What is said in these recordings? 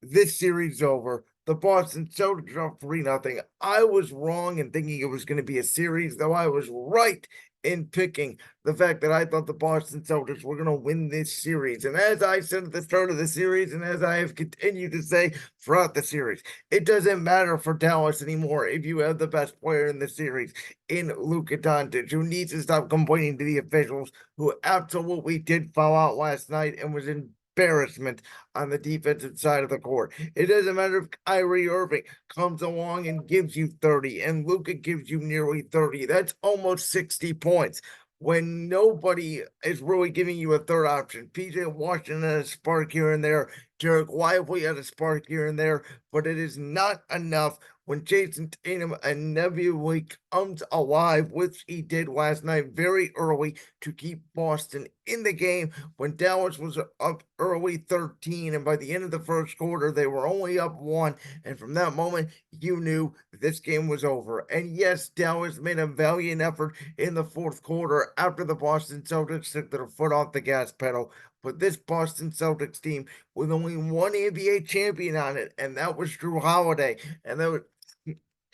this series is over. The Boston Celtics are up 3-0. I was wrong in thinking it was going to be a series, though I was right in picking the fact that I thought the Boston Celtics were going to win this series. And as I said at the start of the series, and as I have continued to say throughout the series, it doesn't matter for Dallas anymore if you have the best player in the series in Luka Doncic, who needs to stop complaining to the officials, who absolutely did foul out last night and was embarrassment on the defensive side of the court. It doesn't matter if Kyrie Irving comes along and gives you 30 and Luka gives you nearly 30. That's almost 60 points when nobody is really giving you a third option. PJ Washington had a spark here and there. Derek Lively had a spark here and there, but it is not enough when Jason Tatum inevitably comes alive, which he did last night very early to keep Boston in the game when Dallas was up early 13, and by the end of the first quarter, they were only up 1. And from that moment, you knew this game was over. And yes, Dallas made a valiant effort in the fourth quarter after the Boston Celtics took their foot off the gas pedal. But this Boston Celtics team with only one NBA champion on it, and that was Drew Holiday. And that was,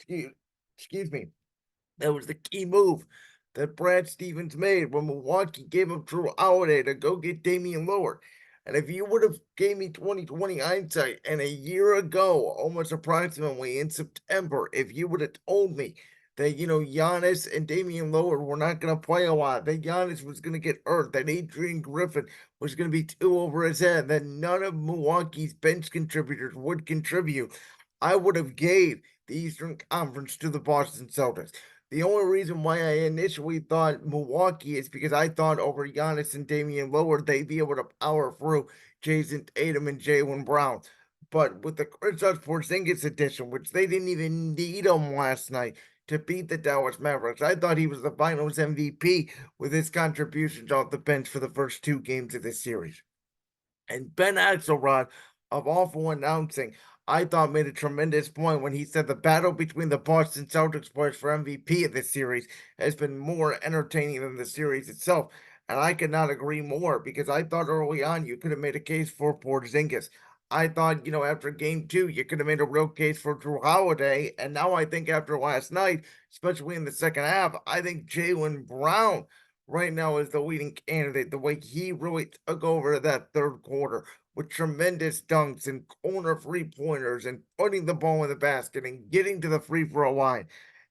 excuse me, that was the key move that Brad Stevens made when Milwaukee gave up Drew Holiday to go get Damian Lillard. And if you would have gave me 2020 hindsight and a year ago, almost approximately in September, if you would have told me that, Giannis and Damian Lillard were not going to play a lot, that Giannis was going to get hurt, that Adrian Griffin was going to be too over his head, that none of Milwaukee's bench contributors would contribute, I would have gave the Eastern Conference to the Boston Celtics. The only reason why I initially thought Milwaukee is because I thought over Giannis and Damian Lillard, they'd be able to power through Jason Tatum and Jaylen Brown. But with the Kristaps Porzingis edition, which they didn't even need him last night to beat the Dallas Mavericks, I thought he was the Finals MVP with his contributions off the bench for the first 2 games of this series. And Ben Axelrod of Awful Announcing, I thought made a tremendous point when he said the battle between the Boston Celtics players for MVP of this series has been more entertaining than the series itself. And I could not agree more because I thought early on you could have made a case for Porzingis. I thought, after game 2, you could have made a real case for Drew Holiday. And now I think after last night, especially in the second half, I think Jaylen Brown right now is the leading candidate. The way he really took over that third quarter with tremendous dunks and corner 3-pointers and putting the ball in the basket and getting to the free throw line.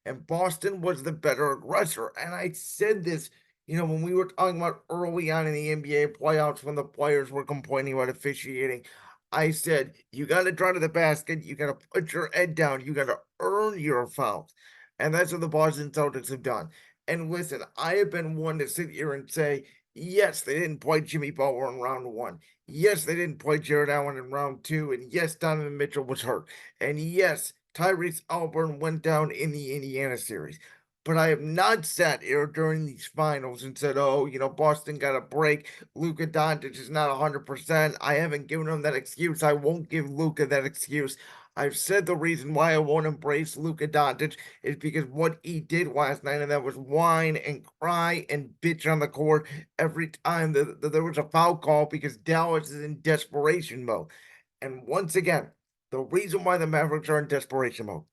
And Boston was the better aggressor. And I said this, when we were talking about early on in the NBA playoffs when the players were complaining about officiating. I said, you got to drive to the basket. You got to put your head down. You got to earn your fouls. And that's what the Boston Celtics have done. And listen, I have been one to sit here and say, yes, they didn't play Jimmy Butler in round 1. Yes, they didn't play Jared Allen in round 2. And yes, Donovan Mitchell was hurt. And yes, Tyrese Halliburton went down in the Indiana series. But I have not sat here during these finals and said, oh, Boston got a break. Luka Doncic is not 100%. I haven't given him that excuse. I won't give Luka that excuse. I've said the reason why I won't embrace Luka Doncic is because what he did last night, and that was whine and cry and bitch on the court every time that there was a foul call because Dallas is in desperation mode. And once again, the reason why the Mavericks are in desperation mode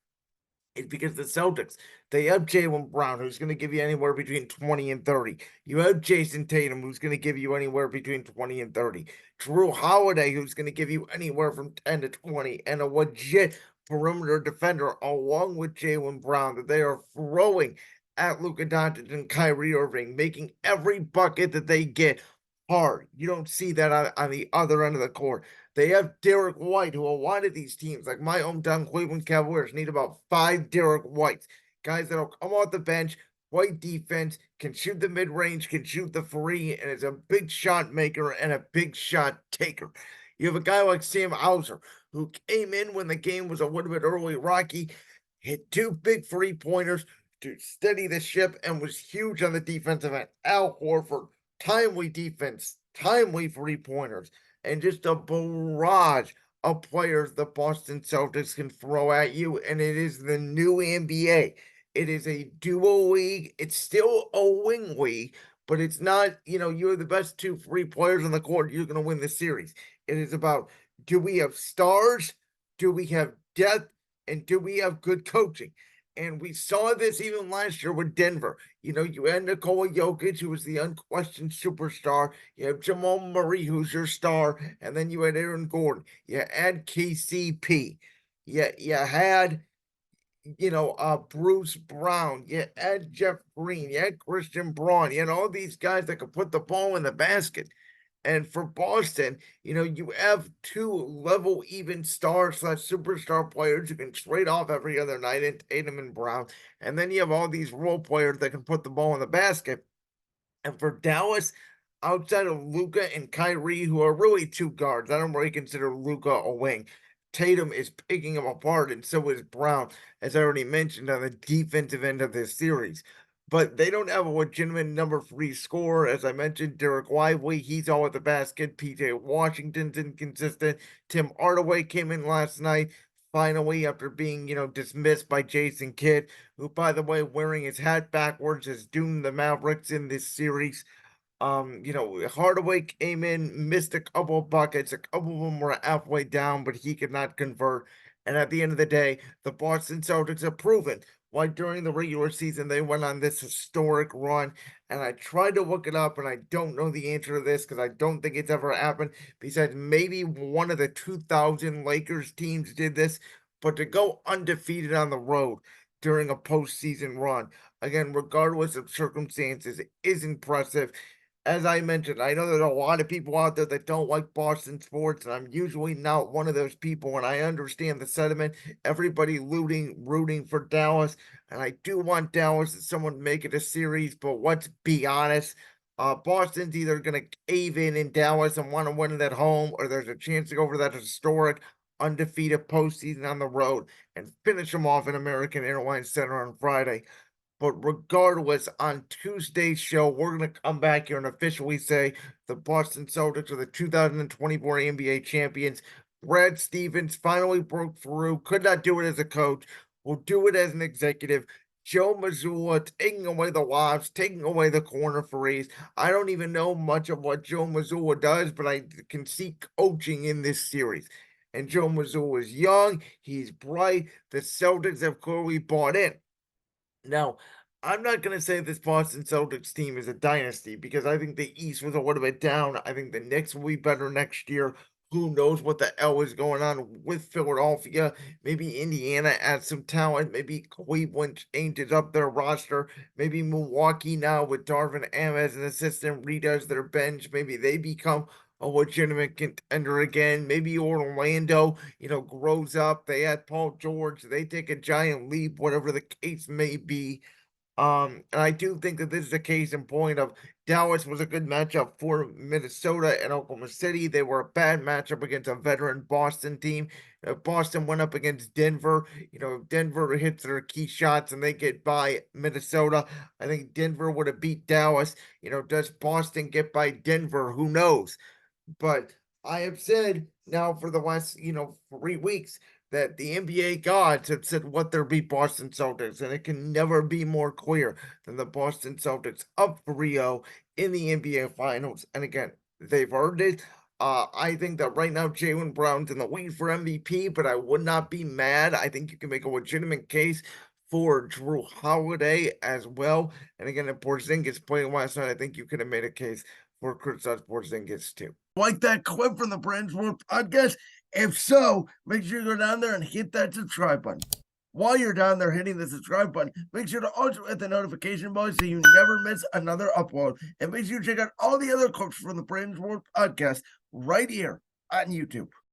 is because the Celtics, they have Jaylen Brown, who's going to give you anywhere between 20 and 30. You have Jason Tatum, who's going to give you anywhere between 20 and 30. Drew Holiday, who's going to give you anywhere from 10 to 20. And a legit perimeter defender, along with Jaylen Brown, that they are throwing at Luka Doncic and Kyrie Irving, making every bucket that they get hard. You don't see that on the other end of the court. They have Derek White, who a lot of these teams, like my hometown Cleveland Cavaliers, need about 5 Derek Whites. Guys that'll come off the bench, play defense, can shoot the mid-range, can shoot the free, and is a big shot maker and a big shot taker. You have a guy like Sam Hauser, who came in when the game was a little bit early rocky, hit 2 big 3-pointers to steady the ship, and was huge on the defensive end. Al Horford, timely defense, timely 3-pointers, and just a barrage of players the Boston Celtics can throw at you. And it is the new NBA. It is a duo league. It's still a wing league, but it's not, you're the best 2 free players on the court. You're going to win the series. It is about, do we have stars Do we have depth? And do we have good coaching? And we saw this even last year with Denver. You had Nikola Jokic, who was the unquestioned superstar. You have Jamal Murray, who's your star. And then you had Aaron Gordon. You had KCP. You had Bruce Brown, you had Jeff Green, you had Christian Braun, you had all these guys that could put the ball in the basket. And for Boston, you have two level even star slash superstar players who can trade off every other night in Tatum and Brown. And then you have all these role players that can put the ball in the basket. And for Dallas, outside of Luka and Kyrie, who are really two guards, I don't really consider Luka a wing. Tatum is picking him apart, and so is Brown, as I already mentioned, on the defensive end of this series. But they don't have a legitimate number three scorer. As I mentioned, Derek Lively, he's all at the basket. PJ Washington's inconsistent. Tim Hardaway came in last night, finally, after being, dismissed by Jason Kidd, who, by the way, wearing his hat backwards, has doomed the Mavericks in this series. Hardaway came in, missed a couple of buckets. A couple of them were halfway down, but he could not convert. And at the end of the day, the Boston Celtics have proven why during the regular season they went on this historic run. And I tried to look it up, and I don't know the answer to this because I don't think it's ever happened. Besides, maybe one of the 2000 Lakers teams did this, but to go undefeated on the road during a postseason run, again, regardless of circumstances, is impressive. As I mentioned, I know there's a lot of people out there that don't like Boston sports, and I'm usually not one of those people, and I understand the sentiment. Everybody rooting for Dallas, and I do want Dallas to someone make it a series, but let's be honest. Boston's either going to cave in Dallas and want to win it at home, or there's a chance to go over that historic undefeated postseason on the road and finish them off in American Airlines Center on Friday. But regardless, on Tuesday's show, we're going to come back here and officially say the Boston Celtics are the 2024 NBA champions. Brad Stevens finally broke through, could not do it as a coach, will do it as an executive. Joe Mazzulla taking away the lobs, taking away the corner threes. I don't even know much of what Joe Mazzulla does, but I can see coaching in this series. And Joe Mazzulla is young, he's bright. The Celtics have clearly bought in. Now, I'm not going to say this Boston Celtics team is a dynasty because I think the East was a little bit down. I think the Knicks will be better next year. Who knows what the hell is going on with Philadelphia? Maybe Indiana adds some talent. Maybe Cleveland changes up their roster. Maybe Milwaukee now with Darvin Ham as an assistant redoes their bench. Maybe they become a legitimate contender again. Maybe Orlando, grows up. They had Paul George. They take a giant leap, whatever the case may be. And I do think that this is a case in point of Dallas was a good matchup for Minnesota and Oklahoma City. They were a bad matchup against a veteran Boston team. Boston went up against Denver. Denver hits their key shots and they get by Minnesota. I think Denver would have beat Dallas. Does Boston get by Denver? Who knows? But I have said now for the last, 3 weeks that the NBA gods have said what there be Boston Celtics, and it can never be more clear than the Boston Celtics up 3-0 in the NBA Finals. And again, they've earned it. I think that right now Jaylen Brown's in the lead for MVP, but I would not be mad. I think you can make a legitimate case for Drew Holiday as well. And again, if Porzingis played last night, I think you could have made a case for Kristaps Porzingis too. Like that clip from the Brand Sports Podcast? If so, make sure you go down there and hit that subscribe button. While you're down there hitting the subscribe button, make sure to also hit the notification bell so you never miss another upload. And make sure you check out all the other clips from the Brand Sports Podcast right here on YouTube.